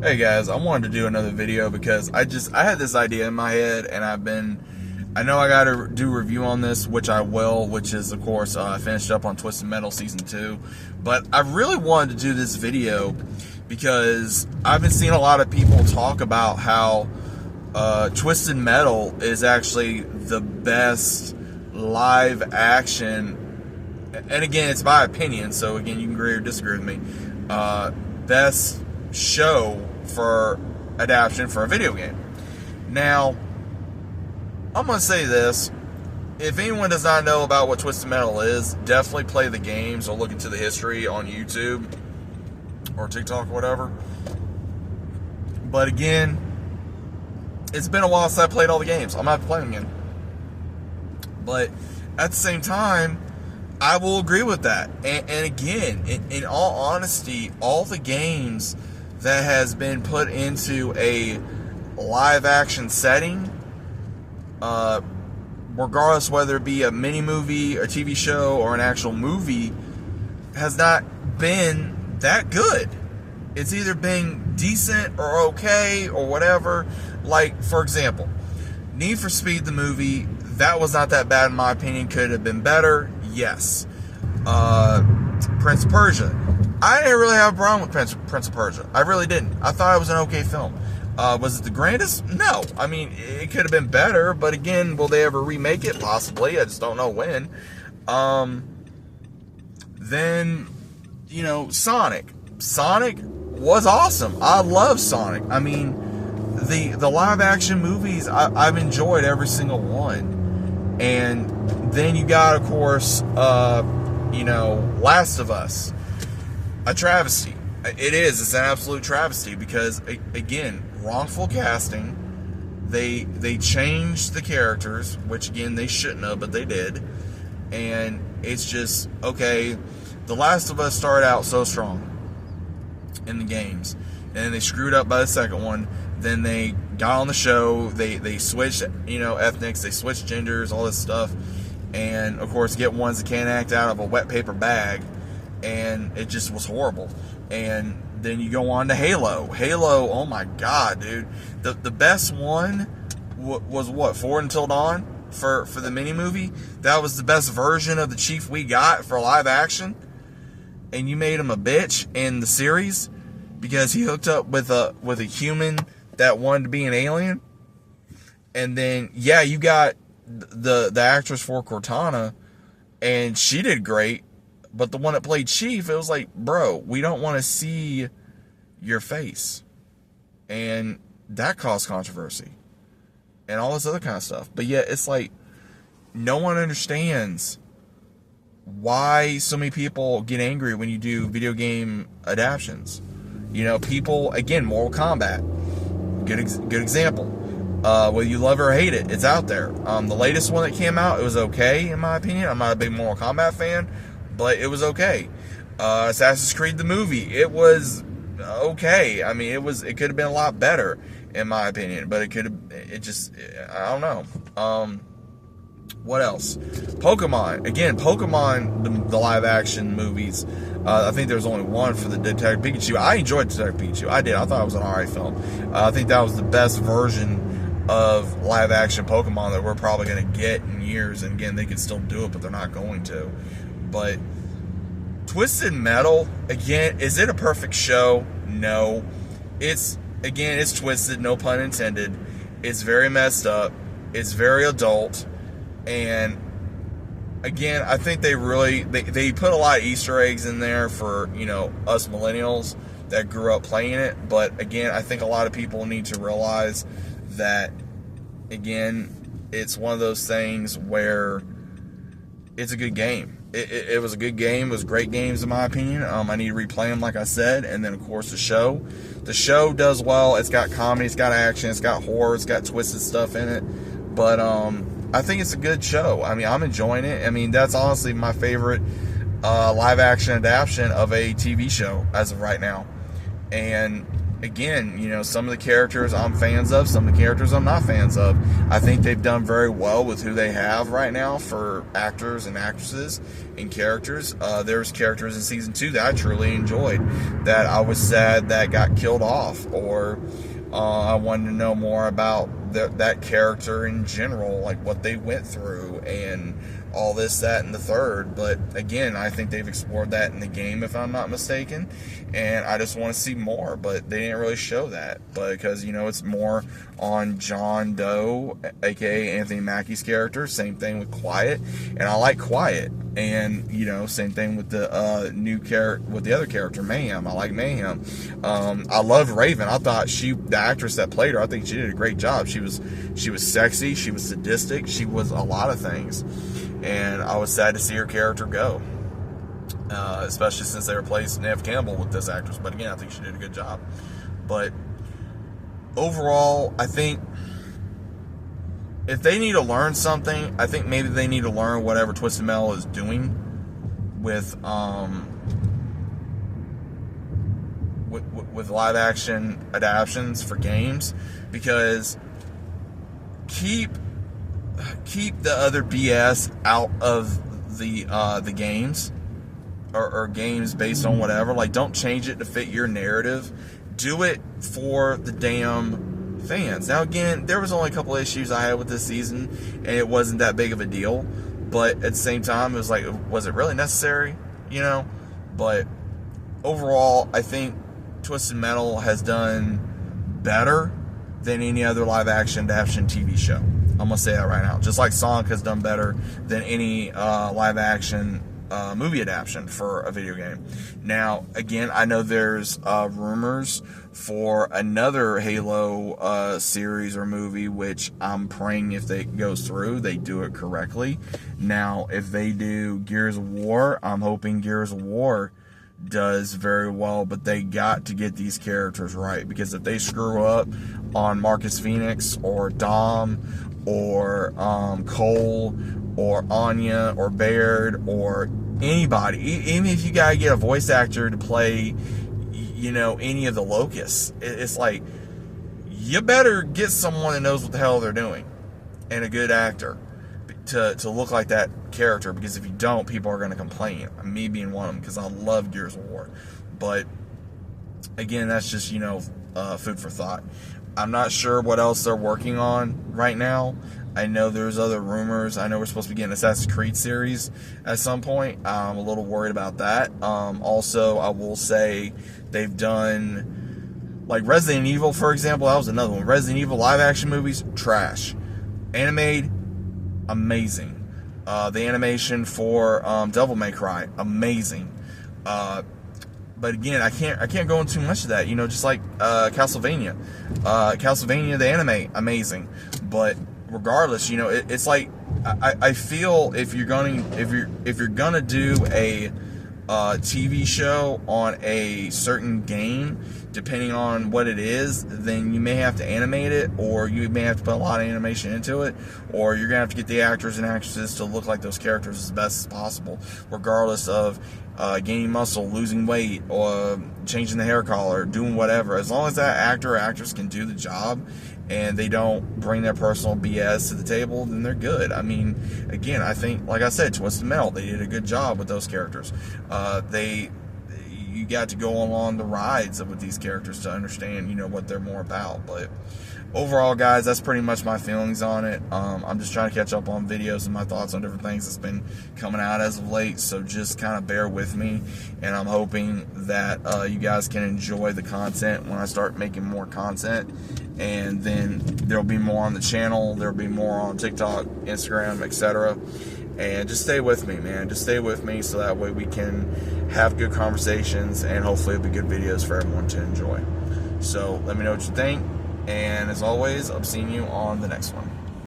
Hey guys, I wanted to do another video because I had this idea in my head, and I know I gotta do a review on this, which I will, which is of course, I finished up on Twisted Metal Season 2, but I really wanted to do this video because I've been seeing a lot of people talk about how Twisted Metal is actually the best live action, and again, it's my opinion, so again, you can agree or disagree with me, best show for adaptation for a video game. Now, I'm going to say this. If anyone does not know about what Twisted Metal is, definitely play the games or look into the history on YouTube or TikTok or whatever. But again, it's been a while since I played all the games. I'm going to have to play them again. But at the same time, I will agree with that. And again, in all honesty, all the games that has been put into a live action setting, regardless whether it be a mini movie, a TV show, or an actual movie, has not been that good. It's either been decent or okay or whatever. Like, for example, Need for Speed the movie, that was not that bad in my opinion. Could have been better, yes. Prince of Persia, I didn't really have a problem with Prince of Persia. I really didn't. I thought it was an okay film. Was it the greatest? No. I mean, it could have been better, but again, will they ever remake it? Possibly. I just don't know when. Then, you know, Sonic. Sonic was awesome. I love Sonic. I mean, the live action movies, I've enjoyed every single one. And then you got, of course, you know, Last of Us. A travesty. It is. It's an absolute travesty because, again, wrongful casting. They changed the characters, which again they shouldn't have, but they did. And it's just, okay, The Last of Us started out so strong in the games, and then they screwed up by the second one. Then they got on the show. They switched, you know, ethnics. They switched genders, all this stuff, and of course get ones that can't act out of a wet paper bag. And it just was horrible. And then you go on to Halo. Halo, oh my god, dude. The best one was what? Forward Until Dawn for the mini movie. That was the best version of the Chief we got for live action. And you made him a bitch in the series because he hooked up with a human that wanted to be an alien. And then yeah, you got the actress for Cortana, and she did great. But the one that played Chief, it was like, bro, we don't want to see your face. And that caused controversy. And all this other kind of stuff. But yet, it's like, no one understands why so many people get angry when you do video game adaptations. You know, people, again, Mortal Kombat. Good example. Whether you love it or hate it, it's out there. The latest one that came out, it was okay, in my opinion. I'm not a big Mortal Kombat fan, but it was okay. Assassin's Creed the movie, it was okay. I mean, it could have been a lot better, in my opinion, but I don't know. What else? Pokemon. Again, Pokemon, the live action movies, I think there was only one for the Detective Pikachu. I enjoyed Detective Pikachu. I did. I thought it was an alright film. I think that was the best version of live action Pokemon that we're probably going to get in years. And again, they could still do it, but they're not going to. But Twisted Metal, again, is it a perfect show? No. It's twisted, no pun intended. It's very messed up. It's very adult. And again, I think they put a lot of Easter eggs in there for, you know, us millennials that grew up playing it. But again, I think a lot of people need to realize that, again, it's one of those things where it's a good game. It was a good game. It was great games, in my opinion. I need to replay them, like I said. And then, of course, the show. The show does well. It's got comedy. It's got action. It's got horror. It's got twisted stuff in it. But I think it's a good show. I mean, I'm enjoying it. I mean, that's honestly my favorite live-action adaptation of a TV show as of right now. And again, you know, some of the characters I'm fans of, some of the characters I'm not fans of. I think they've done very well with who they have right now for actors and actresses and characters. There's characters in season 2 that I truly enjoyed, that I was sad that got killed off, or I wanted to know more about that character in general, like what they went through and all this, that, and the third. But again, I think they've explored that in the game, if I'm not mistaken, and I just want to see more. But they didn't really show that, but because, you know, it's more on John Doe, aka Anthony Mackie's character. Same thing with Quiet, and I like Quiet. And, you know, same thing with the new character, with the other character, Mayhem. I like Mayhem. I love Raven. I thought the actress that played her, I think she did a great job. She was sexy, she was sadistic, she was a lot of things. And I was sad to see her character go, especially since they replaced Neve Campbell with this actress. But again, I think she did a good job. But overall, I think if they need to learn something, I think maybe they need to learn whatever Twisted Metal is doing with live action adaptations for games, because keep the other BS out of the games, or games based on whatever. Like, don't change it to fit your narrative. Do it for the damn fans. Now, again, there was only a couple issues I had with this season, and it wasn't that big of a deal. But at the same time, it was like, was it really necessary? You know? But overall, I think Twisted Metal has done better than any other live action adaptation TV show. I'm going to say that right now. Just like Sonic has done better than any live action movie adaptation for a video game. Now, again, I know there's rumors for another Halo series or movie, which I'm praying if it goes through, they do it correctly. Now, if they do Gears of War, I'm hoping Gears of War does very well, but they got to get these characters right, because if they screw up on Marcus Phoenix or Dom or Cole or Anya or Baird or anybody, even if you gotta get a voice actor to play, you know, any of the Locusts, it's like, you better get someone that knows what the hell they're doing, and a good actor to look like that character, because if you don't, people are going to complain. Me being one of them, because I love Gears of War. But again, that's just, you know, food for thought. I'm not sure what else they're working on right now. I know there's other rumors. I know we're supposed to be getting an Assassin's Creed series at some point. I'm a little worried about that. Also, I will say they've done, like Resident Evil, for example. That was another one. Resident Evil live action movies, trash. Animated, amazing. The animation for Devil May Cry, amazing. But again, I can't go into too much of that. You know, just like Castlevania, the anime, amazing. But regardless, you know, it's like I feel if you're gonna do a TV show on a certain game, depending on what it is, then you may have to animate it, or you may have to put a lot of animation into it, or you're gonna have to get the actors and actresses to look like those characters as best as possible, regardless of gaining muscle, losing weight, or changing the hair color, doing whatever. As long as that actor or actress can do the job and they don't bring their personal BS to the table, then they're good. I mean, again, I think, like I said, Twisted Metal, they did a good job with those characters. You got to go along the rides with these characters to understand, you know, what they're more about. But overall, guys, that's pretty much my feelings on it. I'm just trying to catch up on videos and my thoughts on different things that's been coming out as of late, so just kind of bear with me, and I'm hoping that you guys can enjoy the content when I start making more content. And then there'll be more on the channel, there'll be more on TikTok, Instagram, etc. And just stay with me, man. Just stay with me, so that way we can have good conversations, and hopefully it'll be good videos for everyone to enjoy. So let me know what you think, and as always, I'll be seeing you on the next one.